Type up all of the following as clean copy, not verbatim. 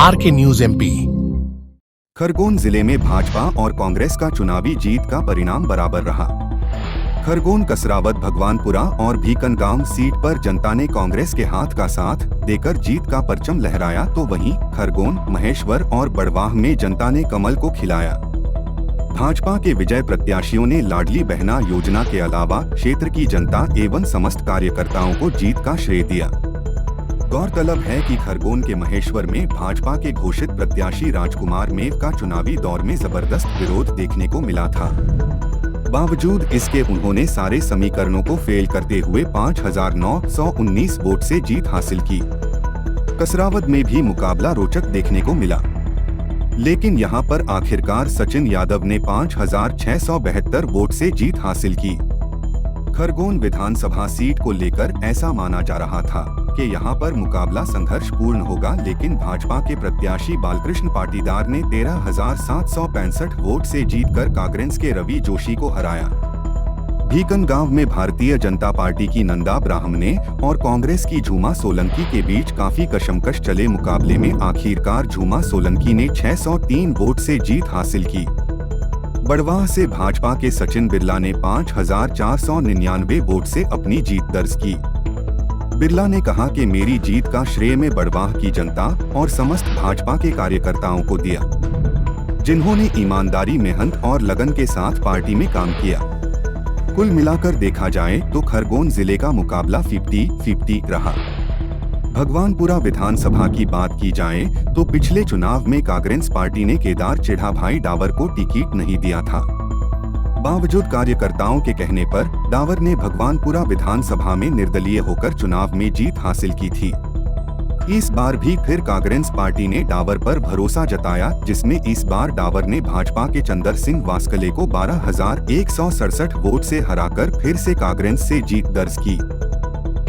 RK news MP। Khargone जिले में भाजपा और कांग्रेस का चुनावी जीत का परिणाम बराबर रहा। खरगोन, कसरावद, भगवानपुरा और भीकनगांव सीट पर जनता ने कांग्रेस के हाथ का साथ देकर जीत का परचम लहराया, तो वहीं खरगोन, महेश्वर और बड़वाह में जनता ने कमल को खिलाया। भाजपा के विजय प्रत्याशियों ने लाडली बहना योजना के अलावा क्षेत्र की जनता एवं समस्त कार्यकर्ताओं को जीत का श्रेय दिया। गौरतलब है कि खरगोन के महेश्वर में भाजपा के घोषित प्रत्याशी राजकुमार मेव का चुनावी दौर में जबरदस्त विरोध देखने को मिला था। बावजूद इसके उन्होंने सारे समीकरणों को फेल करते हुए 5,919 वोट से जीत हासिल की। कसरावद में भी मुकाबला रोचक देखने को मिला, लेकिन यहां पर आखिरकार सचिन यादव ने 5,672 वोट से जीत हासिल की। खरगोन विधानसभा सीट को लेकर ऐसा माना जा रहा था कि यहां पर मुकाबला संघर्षपूर्ण होगा, लेकिन भाजपा के प्रत्याशी बालकृष्ण पाटीदार ने 13,765 वोट से जीतकर कांग्रेस के रवि जोशी को हराया। भीकनगांव में भारतीय जनता पार्टी की नंदा ब्राह्मणे और कांग्रेस की झूमा सोलंकी के बीच काफी कशमकश चले मुकाबले में आखिरकार झूमा सोलंकी ने 603 वोट से जीत हासिल की। बड़वाह से भाजपा के सचिन बिरला ने 5,499 वोट से अपनी जीत दर्ज की। बिरला ने कहा कि मेरी जीत का श्रेय मैं बड़वाह की जनता और समस्त भाजपा के कार्यकर्ताओं को दिया, जिन्होंने ईमानदारी, मेहनत और लगन के साथ पार्टी में काम किया। कुल मिलाकर देखा जाए तो खरगोन जिले का मुकाबला 50-50 रहा। भगवानपुरा विधानसभा की बात की जाए तो पिछले चुनाव में कांग्रेस पार्टी ने केदार चिढ़ाभाई डावर को टिकट नहीं दिया था। बावजूद कार्यकर्ताओं के कहने पर डावर ने भगवानपुरा विधानसभा में निर्दलीय होकर चुनाव में जीत हासिल की थी। इस बार भी फिर कांग्रेस पार्टी ने डावर पर भरोसा जताया, जिसमें इस बार डावर ने भाजपा के चंदर सिंह वास्कले को 12,167 वोट से हराकर फिर से कांग्रेस से जीत दर्ज की।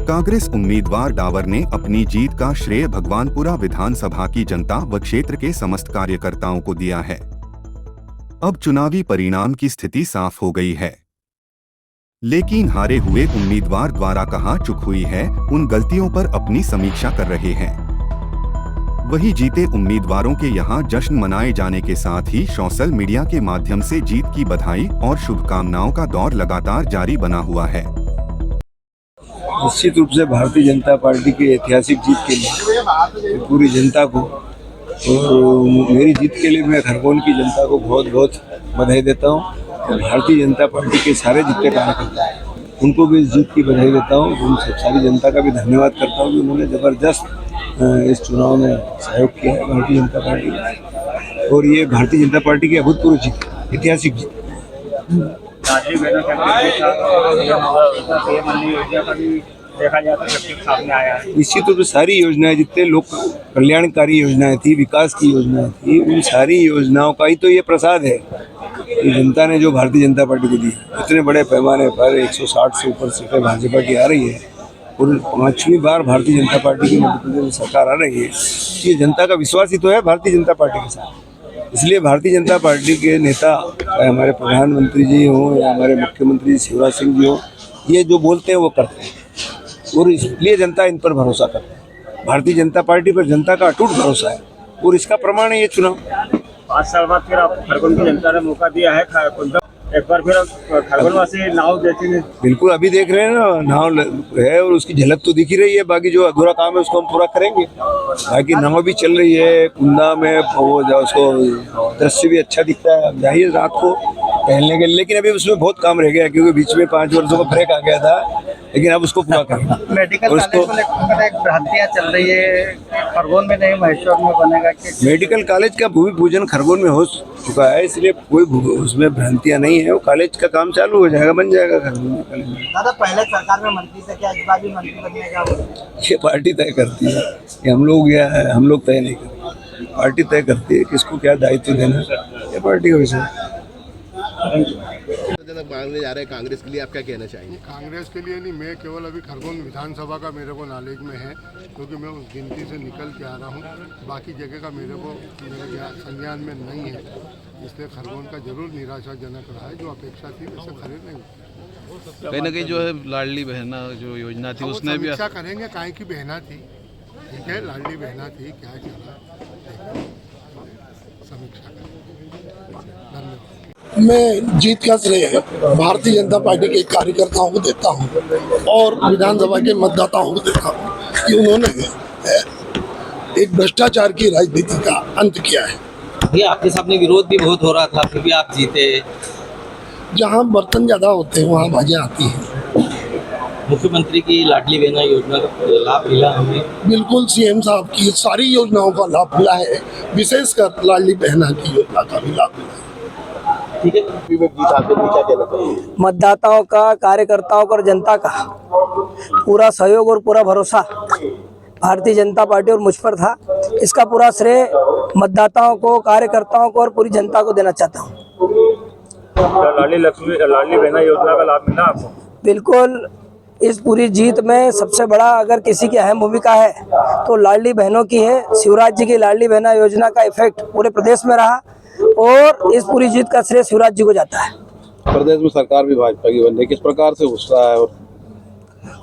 कांग्रेस उम्मीदवार डावर ने अपनी जीत का श्रेय भगवानपुरा विधानसभा की जनता व क्षेत्र के समस्त कार्यकर्ताओं को दिया है। अब चुनावी परिणाम की स्थिति साफ हो गई है, लेकिन हारे हुए उम्मीदवार द्वारा कहां चूक हुई है, उन गलतियों पर अपनी समीक्षा कर रहे हैं। वहीं जीते उम्मीदवारों के यहां जश्न मनाए जाने के साथ ही सोशल मीडिया के माध्यम से जीत की बधाई और शुभकामनाओं का दौर लगातार जारी बना हुआ है। निश्चित रूप से भारतीय जनता पार्टी की ऐतिहासिक जीत के लिए पूरी जनता को और मेरी जीत के लिए मैं खरगोन की जनता को बहुत बहुत बधाई देता हूँ। भारतीय जनता पार्टी के सारे जितने कार्यकर्ता हैं उनको भी इस जीत की बधाई देता हूँ। उन सारी जनता का भी धन्यवाद करता हूँ कि उन्होंने ज़बरदस्त इस चुनाव में सहयोग किया है भारतीय जनता पार्टी ने, और ये भारतीय जनता पार्टी की अभूतपूर्व जीत, ऐतिहासिक जीत। देखा जाए तो सामने आया है। निश्चित रूप से सारी योजनाएं, जितने लोक कल्याणकारी योजनाएं थी, विकास की योजनाएं थी, उन सारी योजनाओं का ही तो ये प्रसाद है कि जनता ने जो भारतीय जनता पार्टी को दी। इतने बड़े पैमाने पर 160 से ऊपर सीटें भाजपा की आ रही है और 5वीं बार भारतीय जनता पार्टी की मध्य प्रदेश में सरकार आ रही है। ये जनता का विश्वास ही तो है भारतीय जनता पार्टी के साथ। इसलिए भारतीय जनता पार्टी के नेता, चाहे हमारे प्रधानमंत्री जी हों या हमारे मुख्यमंत्री शिवराज सिंह जी हों, ये जो बोलते हैं वो करते हैं, और इसलिए जनता इन पर भरोसा करती है। भारतीय जनता पार्टी पर जनता का अटूट भरोसा है और इसका प्रमाण है ये चुनाव। 5 साल बाद फिर आप खरगोन की जनता ने मौका दिया है, एक बार फिर खरगोन वासी नाव देते हैं। बिल्कुल, अभी देख रहे हैं ना, नाव है और उसकी झलक तो दिख ही रही है। बाकी जो अधूरा काम है उसको हम पूरा करेंगे। बाकी नाव भी चल रही है, कुंदा में वो उसको दृश्य भी अच्छा दिखता है। जाइए रात को टहलने के लिए, लेकिन अभी उसमें बहुत काम रह गया क्योंकि बीच में 5 वर्षों का ब्रेक आ गया था, लेकिन अब उसको पूरा करेंगे। मेडिकल कॉलेज को लेकर एक भ्रांतियां चल रही है, खरगोन में नहीं महेश्वर में बनेगा। मेडिकल कॉलेज का भूमि पूजन खरगोन में हो चुका है, इसलिए कोई उसमें भ्रांतियां नहीं है। वो कॉलेज का काम चालू हो जाएगा, बन जाएगा खरगोन में कॉलेज। दादा, पहले सरकार में मंत्री थे, क्या इस बार भी मंत्री बनने का? ये पार्टी तय करती है, ये हम लोग तय नहीं करते। पार्टी तय करती है किसको क्या दायित्व देना है, ये पार्टी का विषय। मांगने जा रहे हैं कांग्रेस के लिए, आप क्या कहना चाहेंगे? कांग्रेस के लिए नहीं, मैं केवल अभी खरगोन विधानसभा का मेरे को नॉलेज में है, क्योंकि मैं उस गिनती से निकल के आ रहा हूँ। बाकी जगह का मेरे संज्ञान में नहीं है, इसलिए खरगोन का जरूर निराशाजनक रहा है। जो अपेक्षा थी वैसे खड़े नहीं हुए। कहीं ना कहीं जो है लाडली बहना जो योजना थी उसने भी करेंगे, काहे की बहना थी, ठीक है, लाडली बहना थी, क्या चला, बैठे समीक्षा करें। धन्यवाद। मैं जीत का श्रेय भारतीय जनता पार्टी के कार्यकर्ताओं को देता हूं और विधानसभा के मतदाताओं को देता हूं कि उन्होंने एक भ्रष्टाचार की राजनीति का अंत किया है। ये आपके सामने विरोध भी बहुत हो रहा था, फिर भी आप जीते। जहां बर्तन ज्यादा होते हैं वहां भाजियां आती हैं। मुख्यमंत्री की लाडली बहना योजना का लाभ मिला हमें। बिल्कुल, सीएम साहब की सारी योजनाओं का लाभ मिला है, विशेषकर लाडली बहना की योजना का भी लाभ मिला है। ठीक है, मतदाताओं का, कार्यकर्ताओं का और जनता का पूरा सहयोग और पूरा भरोसा भारतीय जनता पार्टी और मुझ पर था। इसका पूरा श्रेय मतदाताओं को, कार्यकर्ताओं को और पूरी जनता को देना चाहता हूँ। लाडली बहना योजना का लाभ मिला आपको? बिल्कुल, इस पूरी जीत में सबसे बड़ा अगर किसी की अहम भूमिका है तो लाडली बहनों की है। शिवराज जी की लाडली बहना योजना का इफेक्ट पूरे प्रदेश में रहा और इस पूरी जीत का श्रेय शिवराज जी को जाता है। प्रदेश में सरकार भी भाजपा की बन रही, किस प्रकार से उत्साह है? और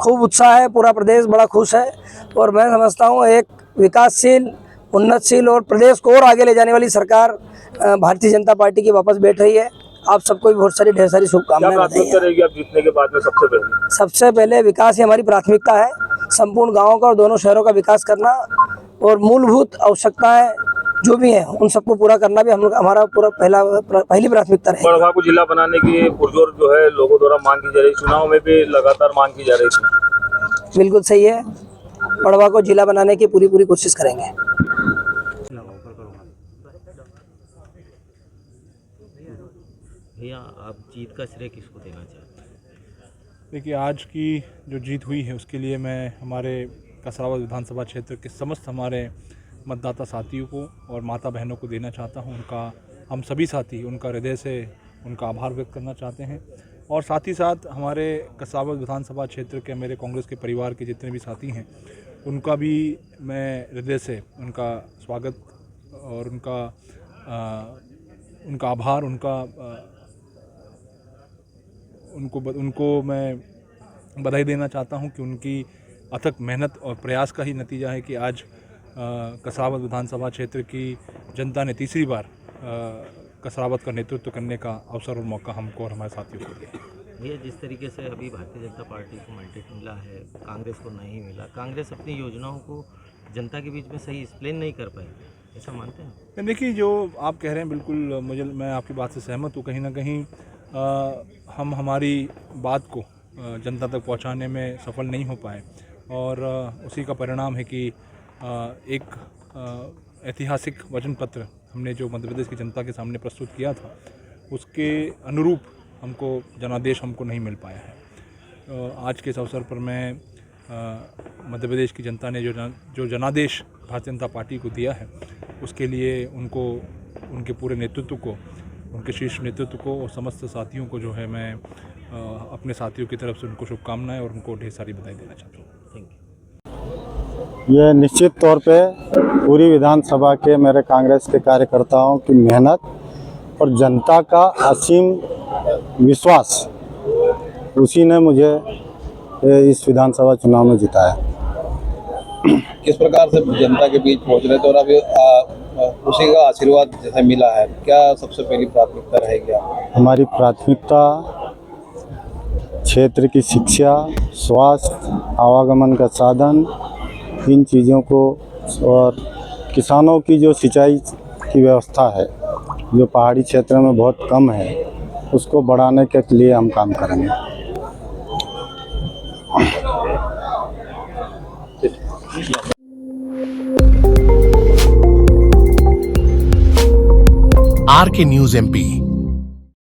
खूब उत्साह है, पूरा प्रदेश बड़ा खुश है और मैं समझता हूँ एक विकासशील, उन्नतशील और प्रदेश को और आगे ले जाने वाली सरकार भारतीय जनता पार्टी की वापस बैठ रही है। आप सबको भी बहुत सारी ढेर सारी शुभकामनाएं रहेगी आप जीतने के बाद में? सबसे पहले विकास ही हमारी प्राथमिकता है। संपूर्ण गाँव का और दोनों शहरों का विकास करना और मूलभूत आवश्यकताएं जो भी हैं उन सबको पूरा करना भी हमारा पूरा पहली प्राथमिकता है। बड़वा को जिला बनाने की पुरजोर जो है लोगों द्वारा मांग की जा रही, चुनाव में भी लगातार मांग की जा रही थी। बिल्कुल सही है, बड़वा को जिला बनाने की पूरी कोशिश करेंगे। भैया, आप जीत का श्रेय किसको देना चाहते हैं? देखिए, आज की जो जीत हुई है उसके लिए मैं हमारे कसरावद विधानसभा क्षेत्र के समस्त हमारे मतदाता साथियों को और माता बहनों को देना चाहता हूं। हम सभी साथी उनका हृदय से उनका आभार व्यक्त करना चाहते हैं और साथ ही साथ हमारे कसरावद विधानसभा क्षेत्र के मेरे कांग्रेस के परिवार के जितने भी साथी हैं उनका भी मैं हृदय से उनका स्वागत और उनका आभार, उनको मैं बधाई देना चाहता हूं कि उनकी अथक मेहनत और प्रयास का ही नतीजा है कि आज कसरावद विधानसभा क्षेत्र की जनता ने तीसरी बार कसरावद का नेतृत्व करने का अवसर और मौका हमको और हमारे साथियों को दिया। भैया, जिस तरीके से अभी भारतीय जनता पार्टी को मैंडेट मिला है, कांग्रेस को नहीं मिला, कांग्रेस अपनी योजनाओं को जनता के बीच में सही एक्सप्लेन नहीं कर पाई, ऐसा मानते हैं? देखिए, जो आप कह रहे हैं बिल्कुल मैं आपकी बात से सहमत हूँ। कहीं ना कहीं हम हमारी बात को जनता तक पहुँचाने में सफल नहीं हो पाए और उसी का परिणाम है कि एक ऐतिहासिक वचन पत्र हमने जो मध्य प्रदेश की जनता के सामने प्रस्तुत किया था उसके अनुरूप हमको जनादेश हमको नहीं मिल पाया है। आज के इस अवसर पर मैं मध्य प्रदेश की जनता ने जो जनादेश भारतीय जनता पार्टी को दिया है उसके लिए उनके पूरे नेतृत्व को, उनके शीर्ष नेतृत्व को और समस्त साथियों को जो है मैं अपने साथियों की तरफ से उनको शुभकामनाएं और उनको ढेर सारी बधाई देना चाहता हूँ। Thank you. ये निश्चित तौर पे पूरी विधानसभा के मेरे कांग्रेस के कार्यकर्ताओं की मेहनत और जनता का असीम विश्वास, उसी ने मुझे इस विधानसभा चुनाव में जिताया। किस प्रकार से जनता के बीच पहुंच रहे थे और अभी उसी का आशीर्वाद जैसे मिला है, क्या सबसे पहली प्राथमिकता रहेगी आपकी? हमारी प्राथमिकता क्षेत्र की शिक्षा, स्वास्थ्य, आवागमन का साधन, इन चीज़ों को और किसानों की जो सिंचाई की व्यवस्था है जो पहाड़ी क्षेत्र में बहुत कम है उसको बढ़ाने के लिए हम काम करेंगे। आर के न्यूज़ एमपी